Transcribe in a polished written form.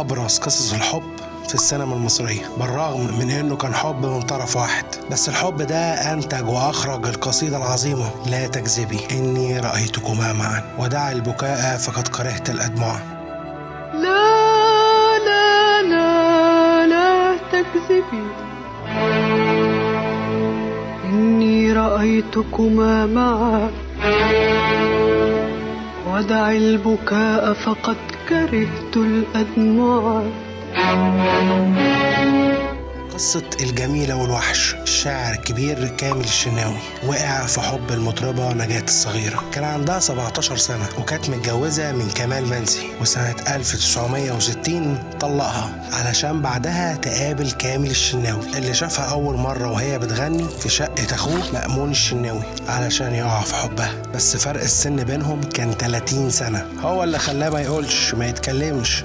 أبرز قصص الحب في السينما المصرية، بالرغم من إنه كان حب من طرف واحد، بس الحب ده أنتج وأخرج القصيدة العظيمة لا تكذبي إني رأيتكما معا ودع البكاء فقد كرهت الأدمع. لا لا لا لا تكذبي إني رأيتكما معا ودع البكاء فقد كرهت الأدمع. قصة الجميلة والوحش، الشاعر الكبير كامل الشناوي وقع في حب المطربة نجاة الصغيرة. كان عندها 17 سنة وكانت متجوزة من كمال منسي، وسنة 1960 طلقها علشان بعدها تقابل كامل الشناوي اللي شافها أول مرة وهي بتغني في شقة أخوه مأمون الشناوي علشان يقع في حبها. بس فرق السن بينهم كان 30 سنة، هو اللي خلاه ما يقولش ما يتكلمش